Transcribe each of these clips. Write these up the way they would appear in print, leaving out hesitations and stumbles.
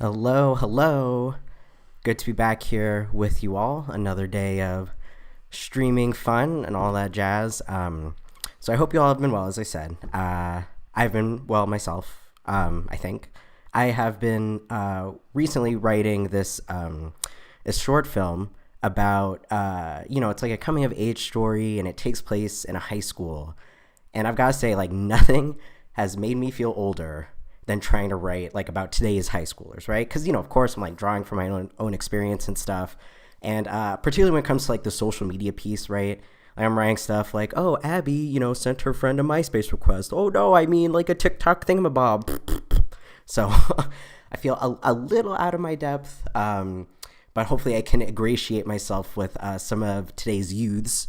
Hello, hello. Good to be back here with you all. Another day of streaming fun and all that jazz. So I hope you all have been well, as I said. I've been well myself, I think. I have been recently writing this short film about, it's like a coming of age story and it takes place in a high school. And I've got to say, like, nothing has made me feel older than trying to write like about today's high schoolers, right? Because of course, I'm like drawing from my own experience and stuff, and particularly when it comes to like the social media piece, right? Like, I'm writing stuff like, oh, Abby, sent her friend a MySpace request. Oh no, I mean like a TikTok thingamabob. So I feel a little out of my depth, but hopefully I can ingratiate myself with some of today's youths.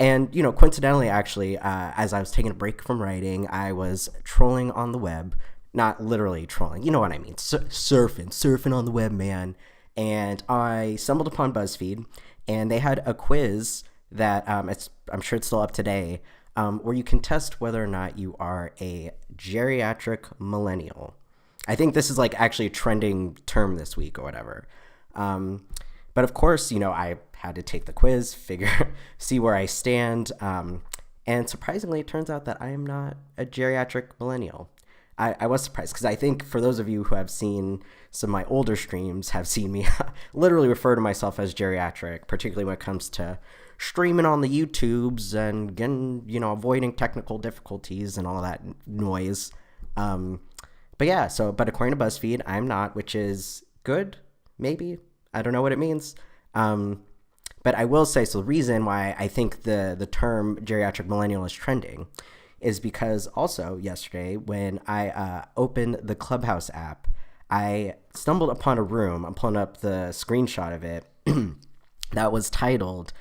And, coincidentally, actually, as I was taking a break from writing, I was trolling on the web. Not literally trolling, you know what I mean. Surfing on the web, man. And I stumbled upon BuzzFeed, and they had a quiz that I'm sure it's still up today, where you can test whether or not you are a geriatric millennial. I think this is like actually a trending term this week or whatever. But of course, I had to take the quiz, see where I stand. And surprisingly, it turns out that I am not a geriatric millennial. I was surprised because I think for those of you who have seen some of my older streams have seen me literally refer to myself as geriatric, particularly when it comes to streaming on the YouTubes and again, avoiding technical difficulties and all that noise. But according to BuzzFeed, I'm not, which is good, maybe. I don't know what it means. But I will say, so the reason why I think the term geriatric millennial is trending is because also yesterday when I opened the Clubhouse app, I stumbled upon a room. I'm pulling up the screenshot of it that was titled,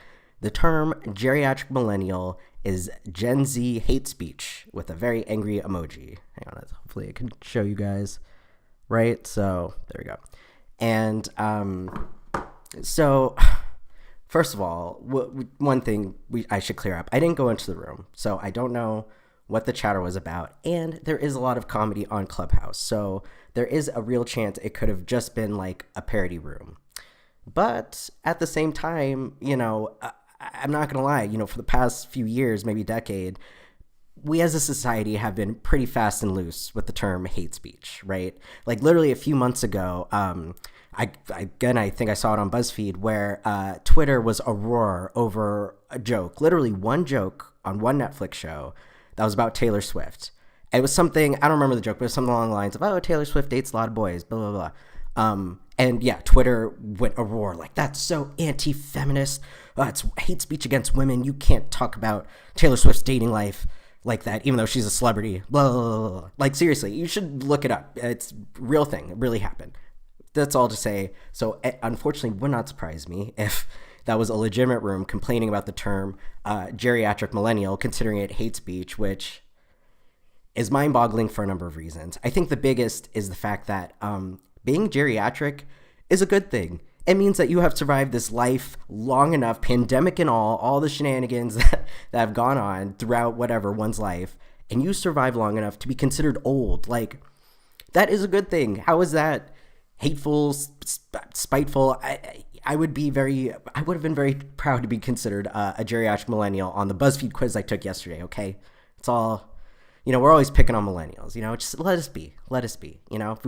"The term geriatric millennial is Gen Z hate speech," with a very angry emoji. Hang on, hopefully I can show you guys. Right? So there we go. And so first of all, one thing I should clear up. I didn't go into the room, so I don't know what the chatter was about. And there is a lot of comedy on Clubhouse, so there is a real chance it could have just been like a parody room. But at the same time, I'm not going to lie, for the past few years, maybe decade, we as a society have been pretty fast and loose with the term hate speech, right? Like literally a few months ago, I think I saw it on BuzzFeed where Twitter was a roar over a joke, literally one joke on one Netflix show that was about Taylor Swift. It was something, I don't remember the joke, but it was something along the lines of, oh, Taylor Swift dates a lot of boys, blah, blah, blah. And yeah, Twitter went a roar like, that's so anti-feminist. It's hate speech against women. You can't talk about Taylor Swift's dating life like that, even though she's a celebrity. Blah, blah, blah, blah. Like, seriously, you should look it up. It's a real thing. It really happened. That's all to say. So unfortunately, it would not surprise me if that was a legitimate room complaining about the term geriatric millennial, considering it hate speech, which is mind-boggling for a number of reasons. I think the biggest is the fact that being geriatric is a good thing. It means that you have survived this life long enough, pandemic and all the shenanigans that have gone on throughout whatever one's life, and you survive long enough to be considered old. Like, that is a good thing. How is that hateful, spiteful? I would have been very proud to be considered a geriatric millennial on the BuzzFeed quiz I took yesterday, okay? It's all, we're always picking on millennials, just let us be. If we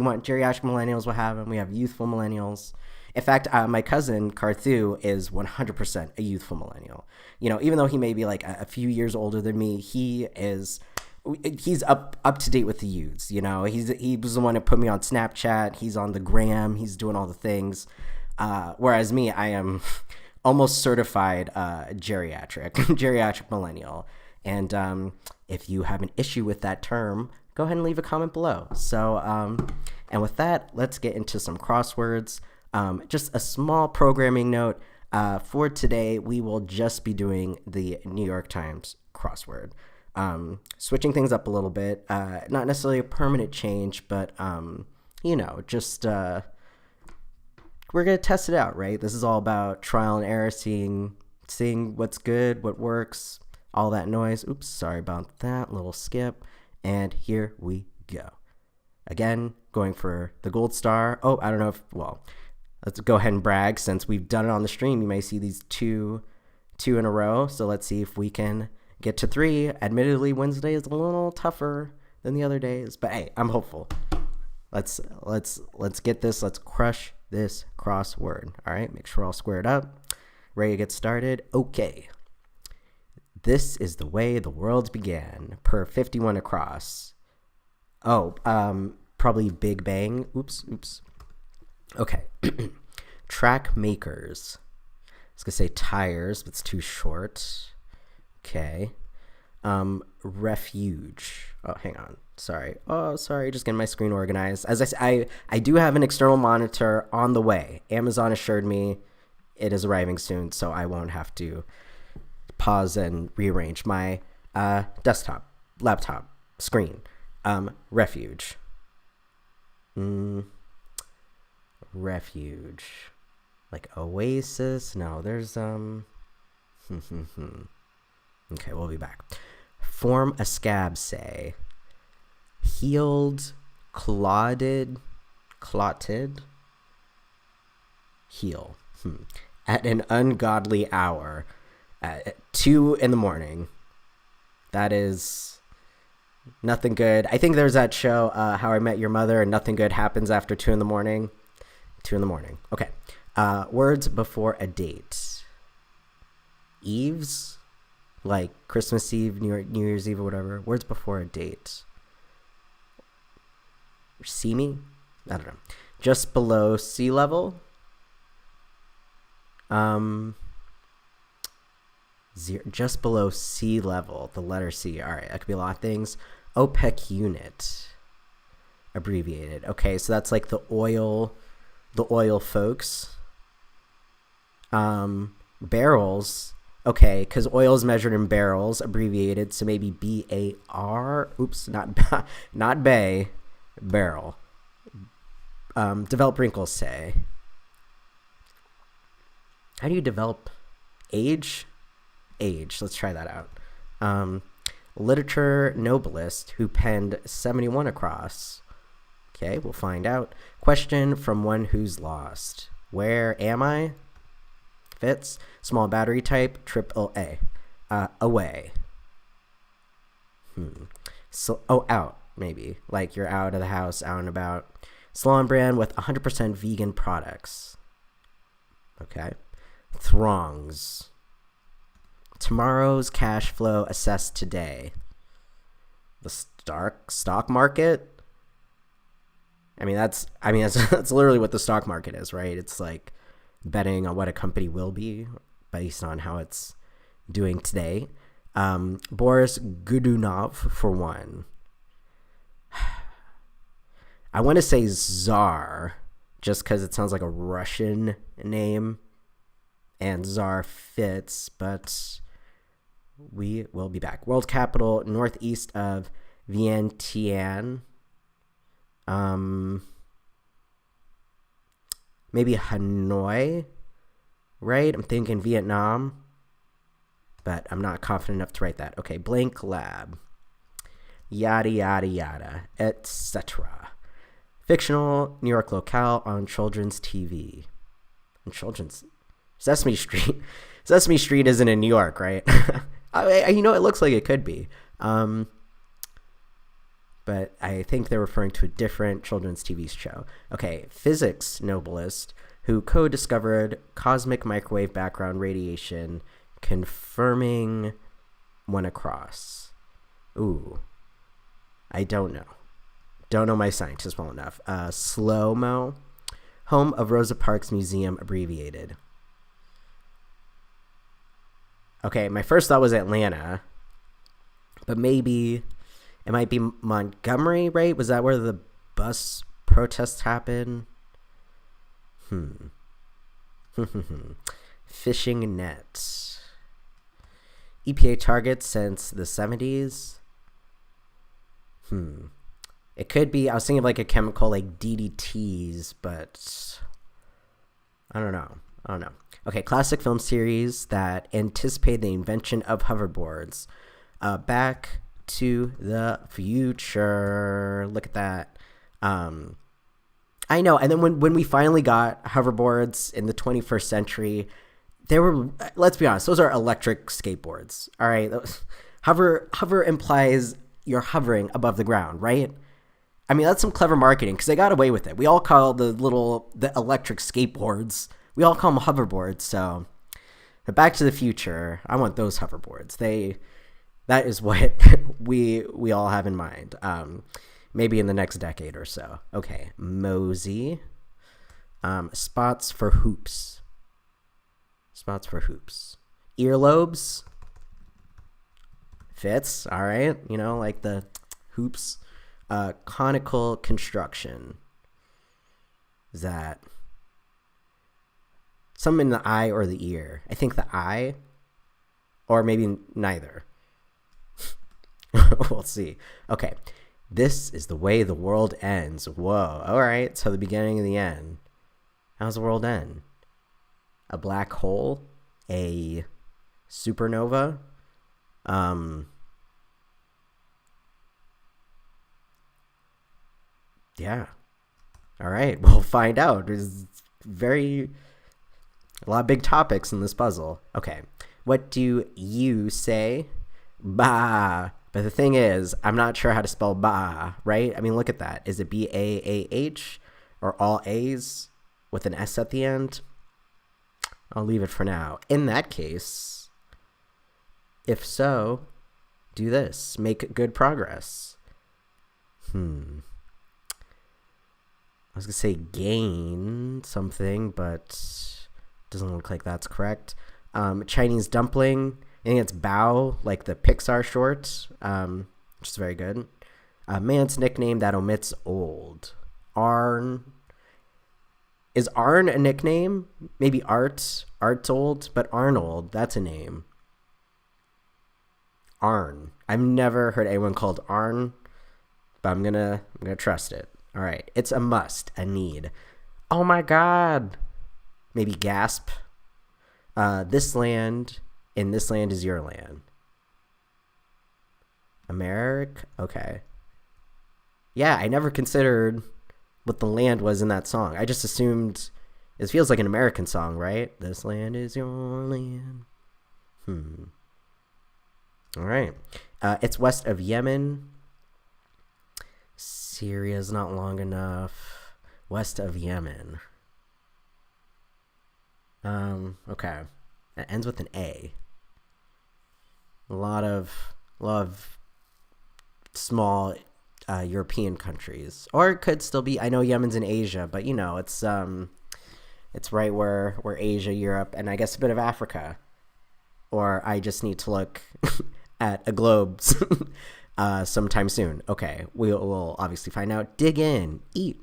want geriatric millennials, we'll have them. We have youthful millennials. In fact, my cousin, Carthu, is 100% a youthful millennial. Even though he may be like a few years older than me, he's up to date with the youths. He was the one that put me on Snapchat. He's on the gram. He's doing all the things. Whereas me, I am almost certified geriatric millennial. And if you have an issue with that term, go ahead and leave a comment below. So, and with that, let's get into some crosswords. Just a small programming note. For today, we will just be doing the New York Times crossword. Switching things up a little bit. Not necessarily a permanent change, but, just we're going to test it out, right? This is all about trial and error, seeing what's good, what works, all that noise. Oops, sorry about that. Little skip. And here we go. Again, going for the gold star. Oh, I don't know if, well, let's go ahead and brag since we've done it on the stream. You may see these two in a row. So let's see if we can get to 3. Admittedly, Wednesday is a little tougher than the other days, but hey, I'm hopeful. Let's get this. Let's crush this crossword. All right, make sure we're all squared up. Ready to get started? Okay. This is the way the world began. Per 51 across. Oh, probably Big Bang. Oops. Okay. Track makers. I was gonna say tires, but it's too short. Okay. Refuge. Oh, hang on. Sorry. Just getting my screen organized. As I said, I do have an external monitor on the way. Amazon assured me it is arriving soon, so I won't have to pause and rearrange my desktop, laptop, screen. Refuge. Refuge. Like Oasis? No, there's Okay, we'll be back. Form a scab, say. Healed, clotted, heal. At an ungodly hour, at 2 a.m. That is nothing good. I think there's that show, How I Met Your Mother, and nothing good happens after 2 a.m. 2 a.m. Okay. Words before a date. Eves, like Christmas Eve, New Year's Eve, or whatever. Words before a date. See me? I don't know. Just below sea level. Just below sea level, the letter C. All right, that could be a lot of things. OPEC unit, abbreviated. Okay, so that's like the oil folks. Barrels. Okay, because oil is measured in barrels, abbreviated. So maybe BAR. Oops, not bay. Barrel. Develop wrinkles, say. How do you develop age? Let's try that out. Literature novelist who penned 71 across. Okay, we'll find out. Question from one who's lost. Where am I? Fits. Small battery type. AAA. Away. So, out, maybe. Like you're out of the house, out and about. Salon brand with 100% vegan products. Okay. Throngs. Tomorrow's cash flow assessed today. The stock market. That's literally what the stock market is, right? It's like betting on what a company will be based on how it's doing today. Boris Godunov for one. I want to say Tsar, just because it sounds like a Russian name, and Tsar fits, but we will be back. World capital, northeast of Vientiane. Maybe Hanoi, right? I'm thinking Vietnam, but I'm not confident enough to write that. Okay, blank lab. Yada, yada, yada, etc. Fictional New York locale on children's TV. And children's... Sesame Street. Sesame Street isn't in New York, right? It looks like it could be. But I think they're referring to a different children's TV show. Okay, physics nobelist who co-discovered cosmic microwave background radiation, confirming one across. Ooh. I don't know. Don't know my scientist well enough. Slow-mo. Home of Rosa Parks Museum, abbreviated. Okay, my first thought was Atlanta, but maybe it might be Montgomery, right? Was that where the bus protests happened? Fishing nets. EPA targets since the 70s. It could be, I was thinking of like a chemical like DDTs, but I don't know. Okay, classic film series that anticipated the invention of hoverboards. Back to the Future. Look at that. I know. And then when we finally got hoverboards in the 21st century, they were, let's be honest, those are electric skateboards. All right. Hover implies you're hovering above the ground, right? I mean, that's some clever marketing because they got away with it. We all call the electric skateboards, we all call them hoverboards. So Back to the Future, I want those hoverboards. That is what we all have in mind. Maybe in the next decade or so. Okay, Mosey. Spots for hoops. Spots for hoops. Earlobes. Fits. All right. Like the hoops. Conical construction. Is that something in the eye or the ear? I think the eye, or maybe neither. We'll see. Okay. This is the way the world ends. Whoa. All right. So the beginning and the end. How's the world end? A black hole? A supernova? Yeah. All right. We'll find out. There's a lot of big topics in this puzzle. Okay. What do you say? Bah. But the thing is, I'm not sure how to spell bah, right? I mean, look at that. Is it B-A-A-H or all A's with an S at the end? I'll leave it for now. In that case, if so, do this. Make good progress. I was going to say gain something, but doesn't look like that's correct. Chinese dumpling. I think it's Bao, like the Pixar short, which is very good. Man's nickname that omits old. Arn. Is Arn a nickname? Maybe Art. Art's old, but Arnold, that's a name. Arn. I've never heard anyone called Arn, but I'm gonna trust it. All right. It's a must, a need. Oh my God. Maybe gasp. This land... In this land is your land. America? Okay. Yeah, I never considered what the land was in that song. I just assumed it feels like an American song, right? This land is your land. All right. It's west of Yemen. Syria's not long enough. West of Yemen. Okay. It ends with an A. A lot of small European countries, or it could still be. I know Yemen's in Asia, but it's right where Asia, Europe, and I guess a bit of Africa. Or I just need to look at a globe sometime soon. Okay, we'll obviously find out. Dig in, eat.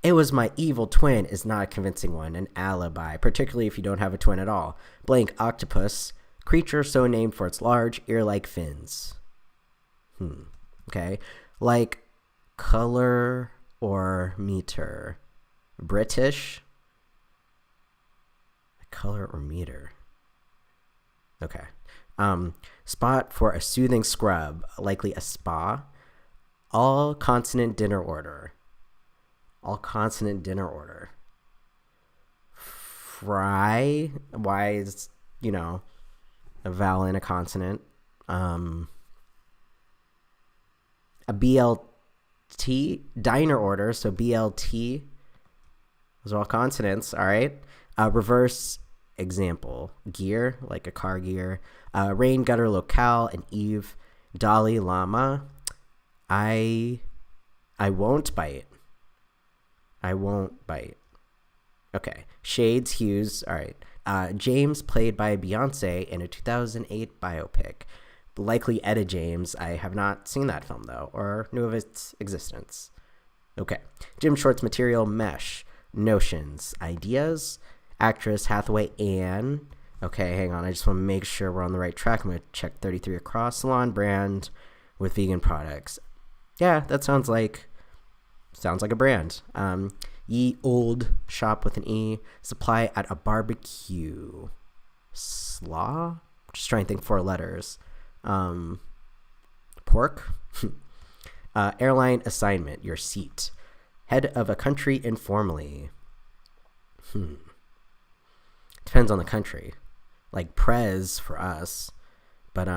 It was my evil twin is not a convincing one, an alibi, particularly if you don't have a twin at all. Blank octopus, creature so named for its large ear-like fins. Okay. Like color or meter. British. Color or meter. Okay. Spot for a soothing scrub, likely a spa. All consonant dinner order. All consonant dinner order. Fry. Why is, a vowel and a consonant. A BLT. Diner order. So BLT. Those are all consonants. All right. Reverse example. Gear. Like a car gear. Rain, gutter, locale, and Eve. Dalai Lama. I won't bite. I won't bite. Okay. Shades, hues. All right. James, played by Beyonce in a 2008 biopic. Likely Etta James. I have not seen that film, though, or knew of its existence. Okay. Jim Short's material, mesh. Notions. Ideas. Actress, Hathaway Ann. Okay, hang on. I just want to make sure we're on the right track. I'm going to check 33 Across. Salon brand with vegan products. Yeah, that sounds like a brand. Ye old shop with an E. Supply at a barbecue. Slaw? Just trying to think 4 letters. Pork. Airline assignment, your seat. Head of a country informally. Depends on the country. Like prez for us. But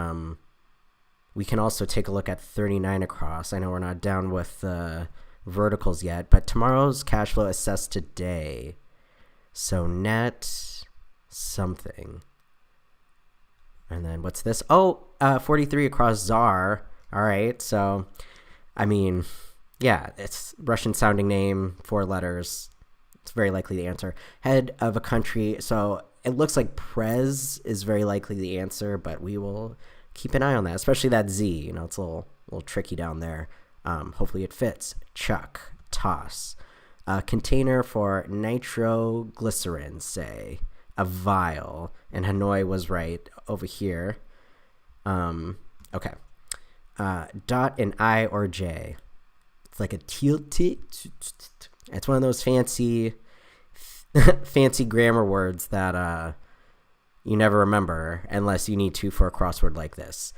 we can also take a look at 39 across. I know we're not down with verticals yet, but tomorrow's cash flow assessed today. So net something. And then what's this? 43 across czar. All right. So, I mean, yeah, it's Russian sounding name, 4 letters. It's very likely the answer. Head of a country. So it looks like prez is very likely the answer, but we will keep an eye on that, especially that Z. You know, it's a little tricky down there. Hopefully it fits. Chuck, toss. Container for nitroglycerin, say. A vial. And Hanoi was right over here. Okay. Dot and I or J. It's like a tilty. It's one of those fancy grammar words that you never remember unless you need to for a crossword like this.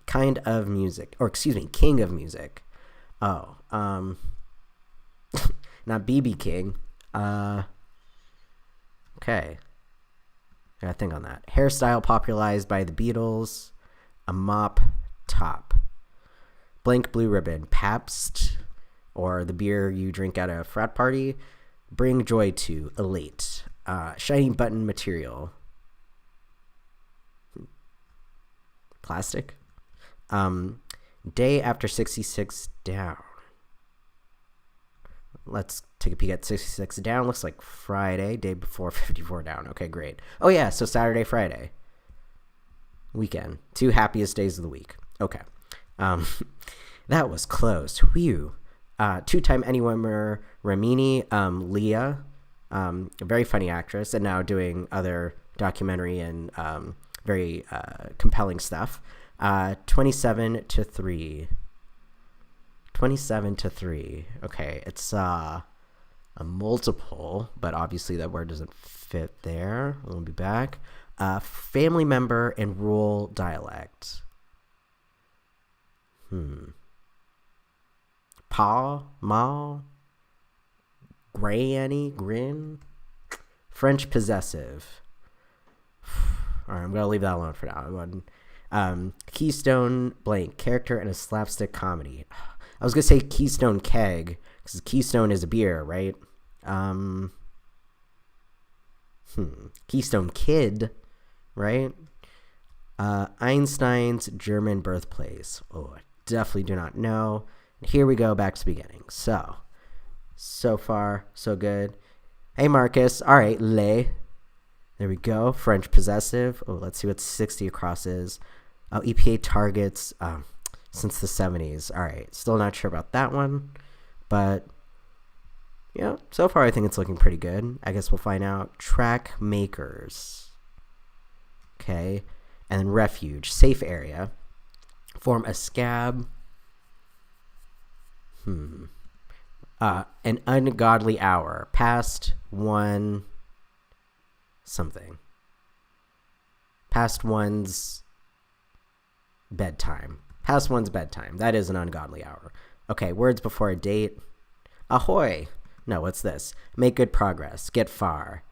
Kind of music, or excuse me, king of music. Oh, not BB King. Okay. Gotta think on that. Hairstyle popularized by the Beatles. A mop top. Blank blue ribbon. Pabst, or the beer you drink at a frat party. Bring joy to. Elate. Shiny button material. Plastic. Day after 66 down. Let's take a peek at 66 down. Looks like Friday, day before 54 down. Okay, great. Oh yeah, so Saturday, Friday. Weekend. 2 happiest days of the week. Okay. That was close. Whew. 2-time Emmy winner Ramini, Leah, a very funny actress, and now doing other documentary and very compelling stuff. 27-3. 27-3. Okay, it's a multiple, but obviously that word doesn't fit there. We'll be back. Family member in rural dialect. Pa, ma, granny, grin. French possessive. All right, I'm going to leave that alone for now. Keystone blank, character in a slapstick comedy. I was going to say Keystone Keg, because Keystone is a beer, right? Keystone Kid, right? Einstein's German birthplace. Oh, I definitely do not know. Here we go, back to the beginning. So far, so good. Hey, Marcus. All right, le. There we go. French possessive. Oh, let's see what 60 across is. Oh, EPA targets since the 70s. All right, still not sure about that one. But, yeah, so far I think it's looking pretty good. I guess we'll find out. Track makers. Okay. And then refuge. Safe area. Form a scab. An ungodly hour. Past one something. Past one's bedtime. Past one's bedtime. That is an ungodly hour. Okay, words before a date. Ahoy. No, what's this? Make good progress. Get far.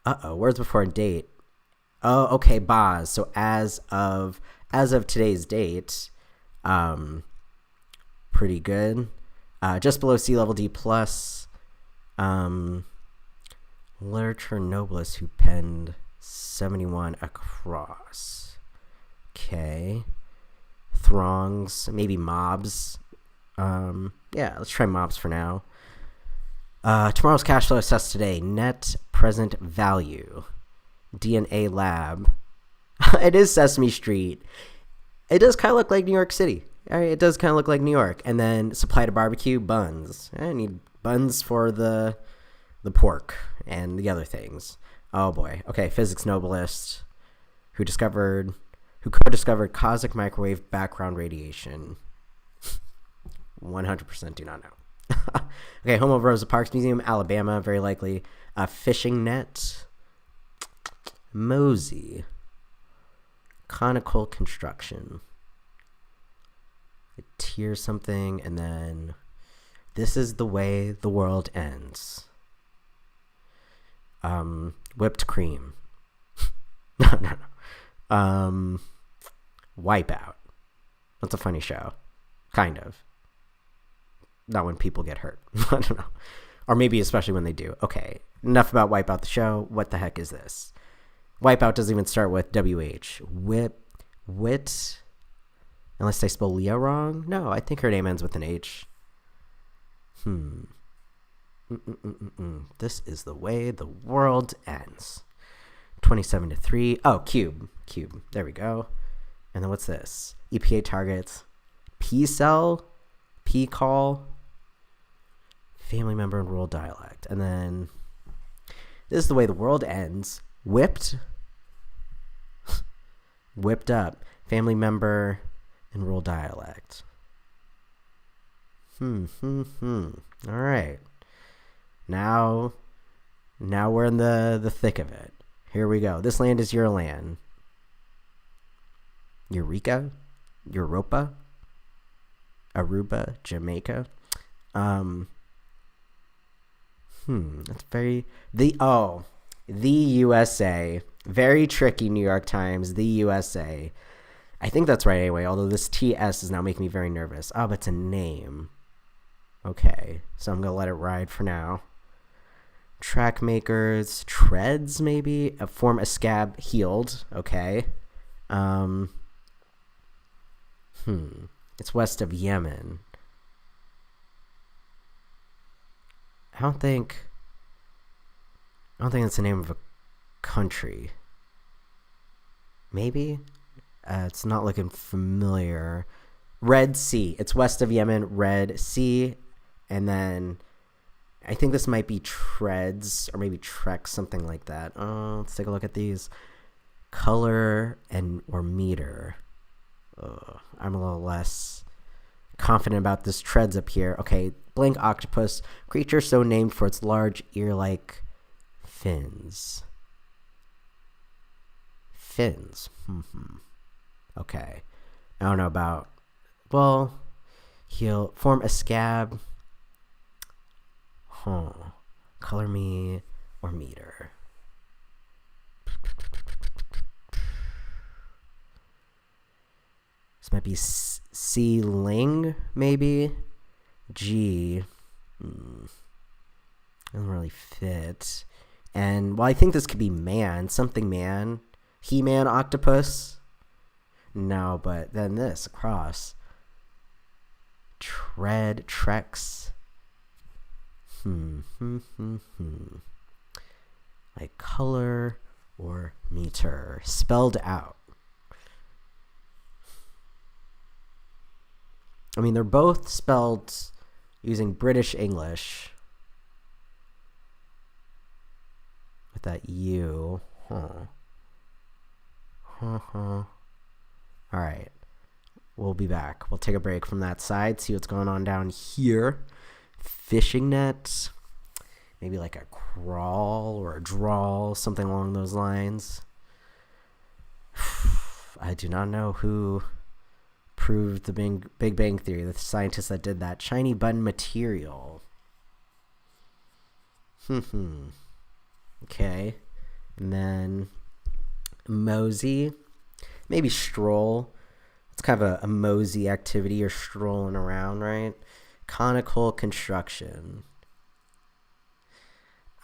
Uh-oh, words before a date. Oh, okay, Boz. So as of today's date, pretty good. Just below sea level D plus. Literature noblest who penned 71 across. Okay. Throngs, maybe mobs. Yeah, let's try mobs for now. Tomorrow's cash flow assessed today. Net present value. DNA lab. It is Sesame Street. It does kind of look like New York City. All right, it does kind of look like New York. And then supply to barbecue, buns. I need buns for the pork and the other things. Oh boy. Okay, physics novelist who co-discovered cosmic microwave background radiation. 100% do not know. Okay, home of Rosa Parks Museum, Alabama, very likely. Fishing net. Mosey. Conical construction. here's something, and then this is the way the world ends. Whipped cream. No. Wipeout. That's a funny show. Kind of. Not when people get hurt. I don't know. Or maybe especially when they do. Okay, enough about Wipeout the show. What the heck is this? Wipeout doesn't even start with WH. Wit. Unless I spell Leah wrong. No, I think her name ends with an H. This is the way the world ends. 27-3. Oh, cube. There we go. And then what's this? EPA targets. P-cell. P-call. Family member in rural dialect. And then this is the way the world ends. Whipped. Whipped up. Family member in rural dialect. All right. Now we're in the thick of it. Here we go. This land is your land. Eureka? Europa? Aruba? Jamaica? That's very... The USA. Very tricky, New York Times. The USA. I think that's right anyway, although this TS is now making me very nervous. Oh, but it's a name. Okay, so I'm going to let it ride for now. Track makers. Treads, maybe? Form a scab. Healed. Okay. It's west of Yemen. I don't think it's the name of a country. Maybe? It's not looking familiar. Red Sea. It's west of Yemen. Red Sea. And then I think this might be treads or maybe trek, something like that. Let's take a look at these. Color or meter. I'm a little less confident about this treads up here. Okay, blank octopus. Creature so named for its large ear-like fins. Fins. Okay. I don't know about... Well, he'll form a scab. Color me or meter. This might be C Ling, maybe. G. Doesn't really fit. And, well, I think this could be man. Something man. He-Man octopus. No, but then this. Cross. Tread. Trex. Like color or meter. Spelled out. I mean, they're both spelled using British English. With that U. All right. We'll be back. We'll take a break from that side, see what's going on down here. Fishing net. Maybe like a crawl or a drawl, something along those lines. I do not know who proved the Big Bang Theory, the scientist that did that. Shiny button material. Okay. And then mosey. Maybe stroll. It's kind of a mosey activity. You're strolling around, right? Conical construction.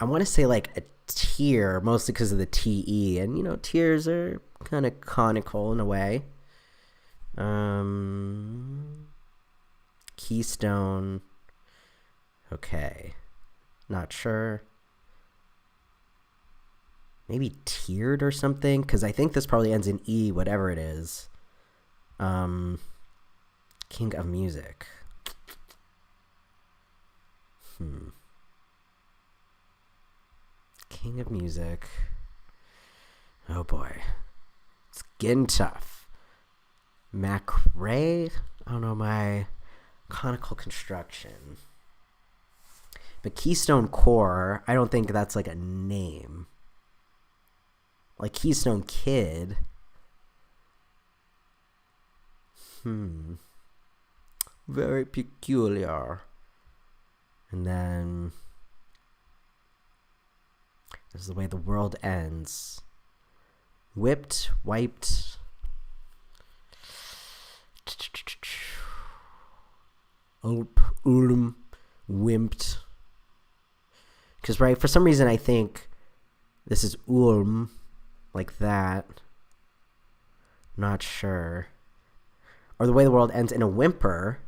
I want to say like a tier, mostly because of the TE. And, you know, tiers are kind of conical in a way. Keystone. Okay. Not sure. Maybe tiered or something, because I think this probably ends in E, whatever it is. King of music. King of music. Oh boy. It's getting tough. Macrae? I don't know, my conical construction. But Keystone Core, I don't think that's like a name. Like Keystone Kid. Very peculiar. And then this is the way the world ends. Whipped, wiped. Ulm, wimped. Because, right, for some reason I think this is Ulm, like that. Not sure. Or the way the world ends in a whimper.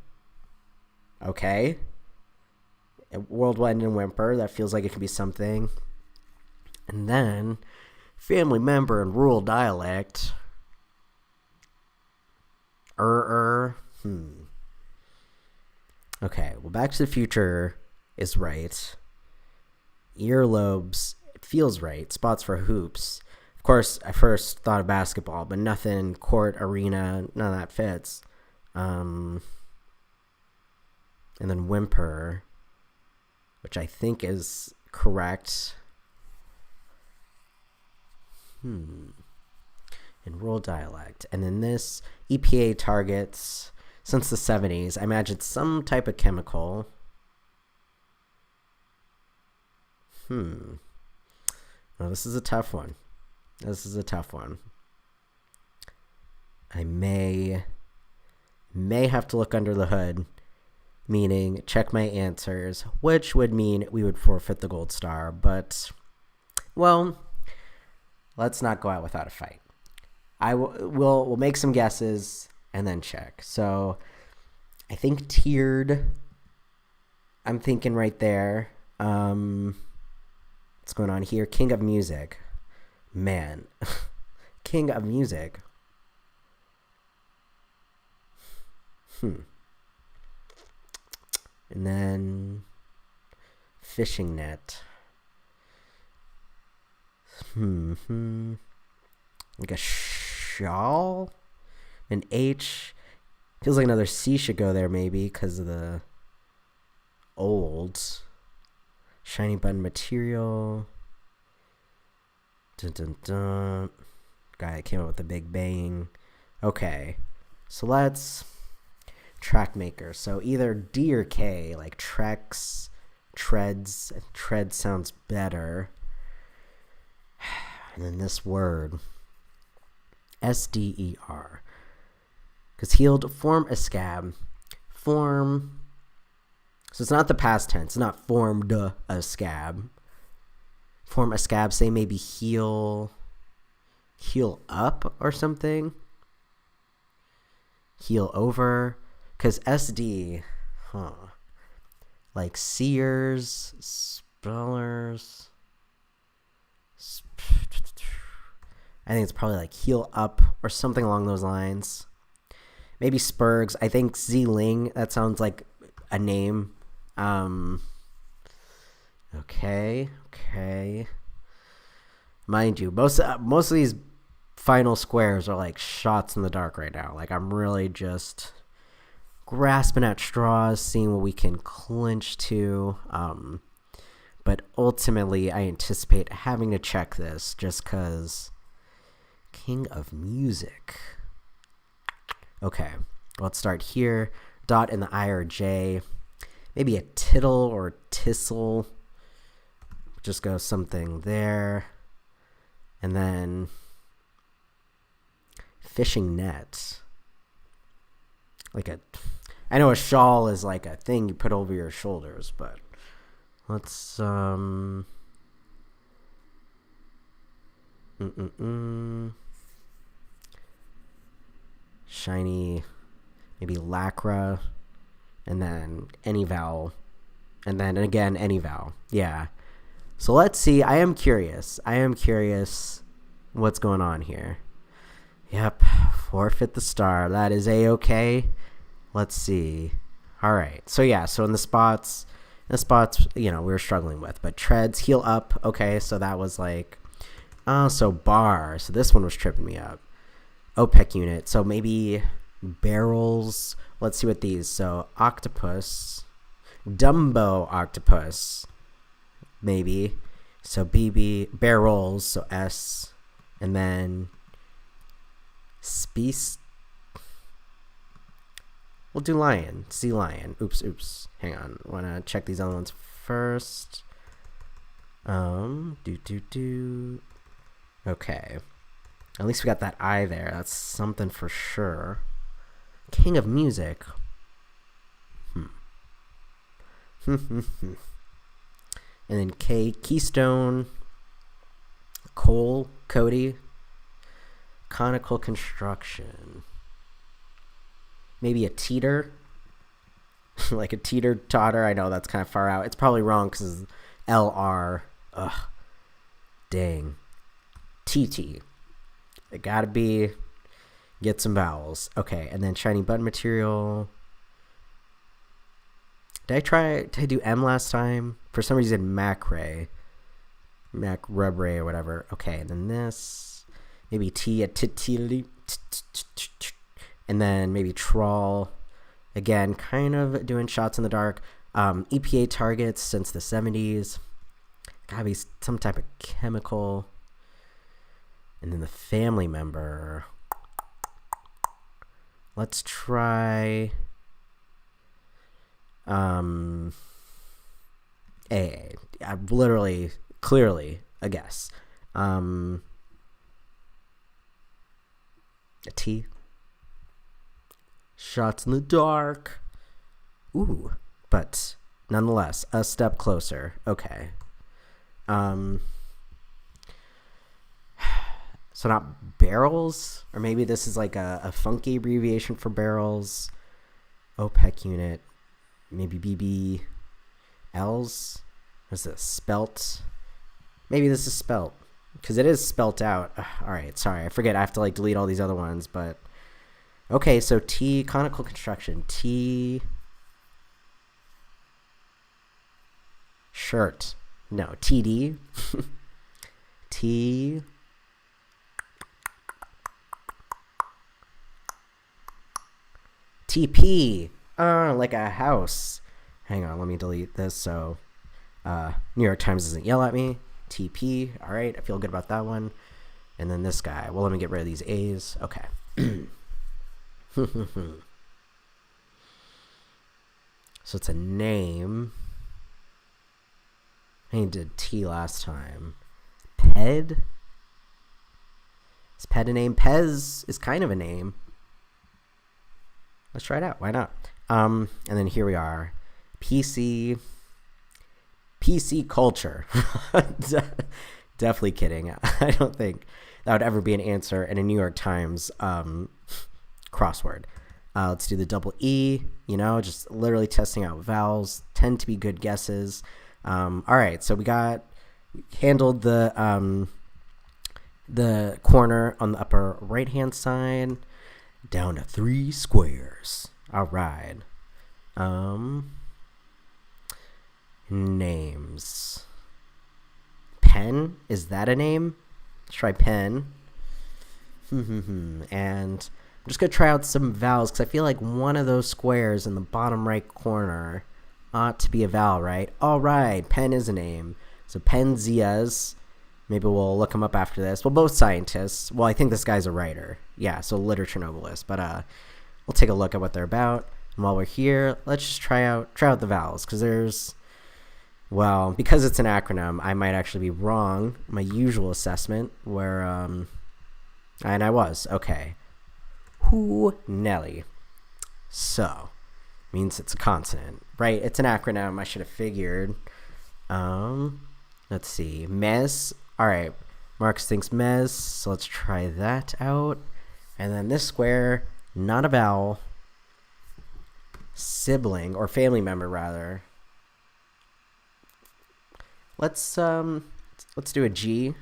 Okay. A world will end in a whimper. That feels like it could be something. And then, family member in rural dialect. Okay, well, Back to the Future is right. Earlobes, it feels right. Spots for hoops. Of course, I first thought of basketball, but nothing, court, arena, none of that fits. And then whimper, which I think is correct. In rural dialect. And then this EPA targets, since the 70s, I imagine some type of chemical. Well, this is a tough one. I may have to look under the hood, meaning check my answers, which would mean we would forfeit the gold star. But, well, let's not go out without a fight. We'll make some guesses and then check. So I think tiered. I'm thinking right there. What's going on here? King of Music. Man. King of Music. And then fishing net. Like a shawl? An H. Feels like another C should go there maybe because of the old. Shiny button material. Dun dun dun. Guy that came up with the Big Bang. Okay. So let's track maker. So either D or K, like treks, treads. Tread sounds better. And then this word. SDER. Because healed, form a scab. Form. So it's not the past tense. It's not formed a scab. Form a scab. Say maybe heal up or something. Heal over. Because SD, like seers, spellers. I think it's probably like heal up or something along those lines. Maybe Spurgs. I think Z-Ling. That sounds like a name. Okay. Mind you, most of these final squares are like shots in the dark right now. Like I'm really just grasping at straws, seeing what we can clinch to. But ultimately, I anticipate having to check this just because King of Music. Okay, let's start here. Dot in the I or J. Maybe a tittle or tissel. Just go something there. And then fishing net. I know a shawl is like a thing you put over your shoulders, but let's shiny, maybe lacra, and then any vowel, and then again any vowel. Yeah. So let's see. I am curious what's going on here. Yep. Forfeit the star. That is A-okay. Let's see. All right. So yeah. So in the spots, we were struggling with, but treads, heal up. Okay. So that was like, so bar. So this one was tripping me up. OPEC unit. So maybe barrels. Let's see what these. So octopus, Dumbo octopus, maybe. So BB, barrels. So S, and then species. We'll do lion. Sea lion. Oops. Hang on. Want to check these other ones first. Okay. At least we got that I there. That's something for sure. King of music. And then K, keystone. Coal, Cody. Conical construction. Maybe a teeter. Like a teeter-totter. I know that's kind of far out. It's probably wrong because it's LR. Ugh. Dang. TT. It gotta be. Get some vowels. Okay, and then shiny button material. Did I do M last time? For some reason, macrae. Macrae or whatever. Okay, and then this. Maybe T, a titili. And then maybe trawl. Again, kind of doing shots in the dark. EPA targets since the 70s. Gotta be some type of chemical. And then the family member. Let's try A. I'm literally, clearly a guess. A T. Shots in the dark. Ooh, but nonetheless, a step closer. Okay. So not barrels, or maybe this is like a funky abbreviation for barrels. OPEC unit, maybe BBLs. What's this? Spelt. Maybe this is spelt because it is spelt out. All right, sorry, I forget. I have to like delete all these other ones, but okay. So T, conical construction. T. Shirt. No, TD. T. TP. Like a house. Hang on, let me delete this so New York Times doesn't yell at me. TP. All right, I feel good about that one. And then this guy. Well, let me get rid of these A's. Okay. So it's a name. I did T last time. Ped? Is Ped a name? Pez is kind of a name. Let's try it out. Why not? And then here we are. PC culture. Definitely kidding. I don't think that would ever be an answer in a New York Times crossword. Let's do the double E, just literally testing out vowels. Tend to be good guesses. All right, so we handled the corner on the upper right-hand side. Down to 3 squares. All right. Names. Pen, is that a name? Let's try pen. And I'm just going to try out some vowels because I feel like one of those squares in the bottom right corner ought to be a vowel, right? All right, pen is a name. So Penzias. Maybe we'll look him up after this. Well, both scientists. Well, I think this guy's a writer. Yeah, so literature novelist. But we'll take a look at what they're about. And while we're here, let's just try out the vowels. Because because it's an acronym, I might actually be wrong. My usual assessment where, and I was. Okay. Nelly. So, means it's a consonant. Right, it's an acronym. I should have figured. Let's see. Mes. All right, Marcus thinks mes, so let's try that out. And then this square, not a vowel. Sibling, or family member, rather. Let's do a G,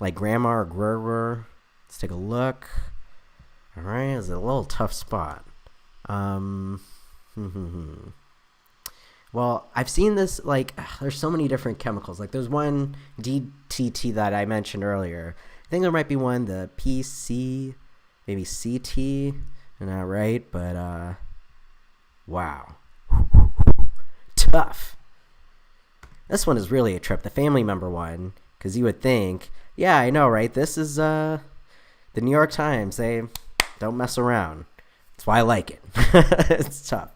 like grandma or grr. Let's take a look. All right, it's a little tough spot. Well, I've seen this, there's so many different chemicals. Like, there's one DTT that I mentioned earlier. I think there might be one, the PC, maybe CT. I'm not right, but, wow. Tough. This one is really a trip, the family member one, because you would think, yeah, I know, right? This is, the New York Times. They don't mess around. That's why I like it. It's tough.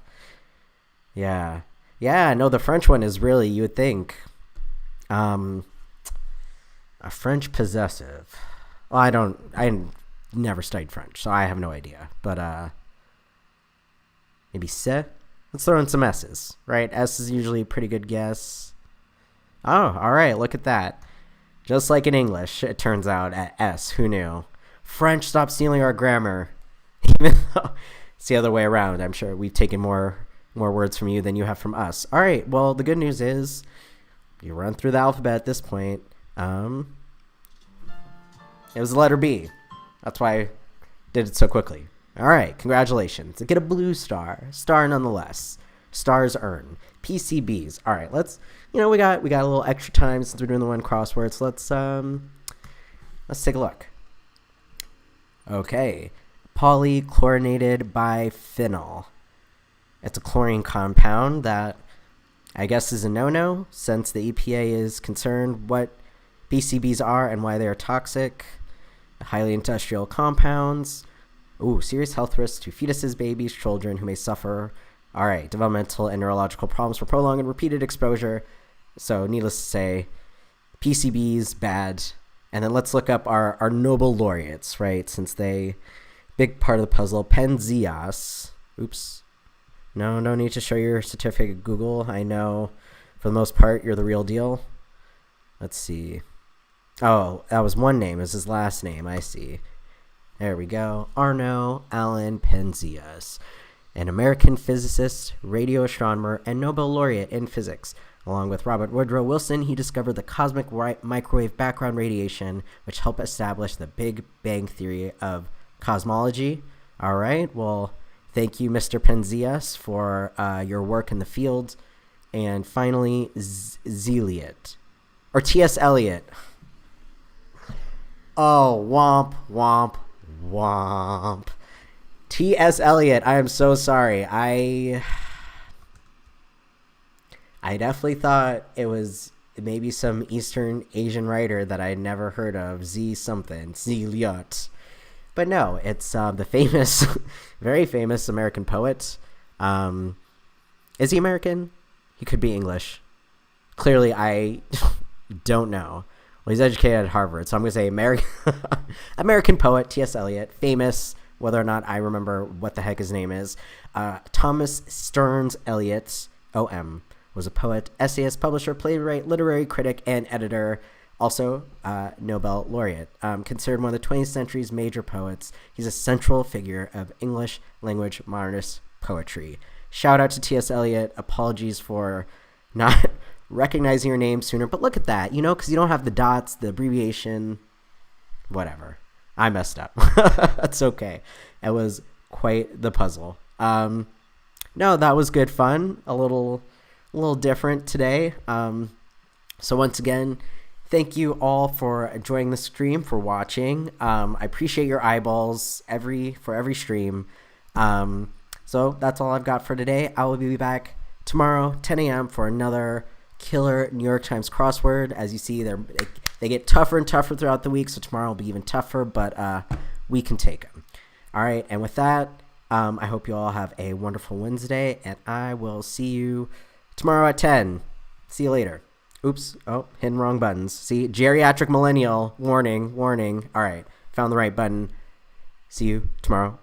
Yeah. Yeah, no, the French one is really, you would think, a French possessive. Well, I never studied French, so I have no idea. But maybe c'est? Let's throw in some S's, right? S is usually a pretty good guess. Oh, all right, look at that. Just like in English, it turns out, at S, who knew? French, stop stealing our grammar. Even though it's the other way around. I'm sure we've taken more words from you than you have from us. All right, well, the good news is you run through the alphabet at this point. It was the letter B. That's why I did it so quickly. All right, congratulations. Get a blue star. Star nonetheless. Stars earned. PCBs. All right, let's, we got a little extra time since we're doing the one crossword, so let's take a look. Okay. Polychlorinated biphenyl. It's a chlorine compound that I guess is a no-no since the EPA is concerned what PCBs are and why they are toxic. Highly industrial compounds. Ooh, serious health risks to fetuses, babies, children who may suffer. All right, developmental and neurological problems for prolonged and repeated exposure. So needless to say, PCBs, bad. And then let's look up our Nobel laureates, right? Since they, big part of the puzzle. Penzias. Oops. No need to show your certificate at Google. I know for the most part you're the real deal. Let's see. Oh, that was one name. It was his last name. I see. There we go. Arno Allen Penzias, an American physicist, radio astronomer, and Nobel laureate in physics. Along with Robert Woodrow Wilson, he discovered the cosmic microwave background radiation, which helped establish the Big Bang theory of cosmology. All right, well, thank you, Mr. Penzias, for your work in the field. And finally, Zeliot, or T.S. Eliot. Oh, womp, womp, womp. T.S. Eliot, I am so sorry. I definitely thought it was maybe some Eastern Asian writer that I never heard of, Zeliot. But no, it's the famous, very famous American poet. Is he American? He could be English. Clearly, I don't know. Well, he's educated at Harvard, so I'm going to say American poet, T.S. Eliot, famous, whether or not I remember what the heck his name is. Thomas Stearns Eliot, O.M., was a poet, essayist, publisher, playwright, literary critic, and editor, also Nobel laureate. Considered one of the 20th century's major poets, he's a central figure of English language modernist poetry. Shout out to T.S. Eliot. Apologies for not recognizing your name sooner, but look at that, because you don't have the dots, the abbreviation, whatever. I messed up. That's okay. It was quite the puzzle. No, that was good fun. A little different today. So once again, thank you all for joining the stream, for watching. I appreciate your eyeballs for every stream. So that's all I've got for today. I will be back tomorrow, 10 a.m. for another killer New York Times crossword. As you see, they get tougher and tougher throughout the week, so tomorrow will be even tougher, but we can take them. All right, and with that, I hope you all have a wonderful Wednesday, and I will see you tomorrow at 10. See you later. Oops. Oh, hitting wrong buttons. See, Geriatric Millennial. Warning. All right, found the right button. See you tomorrow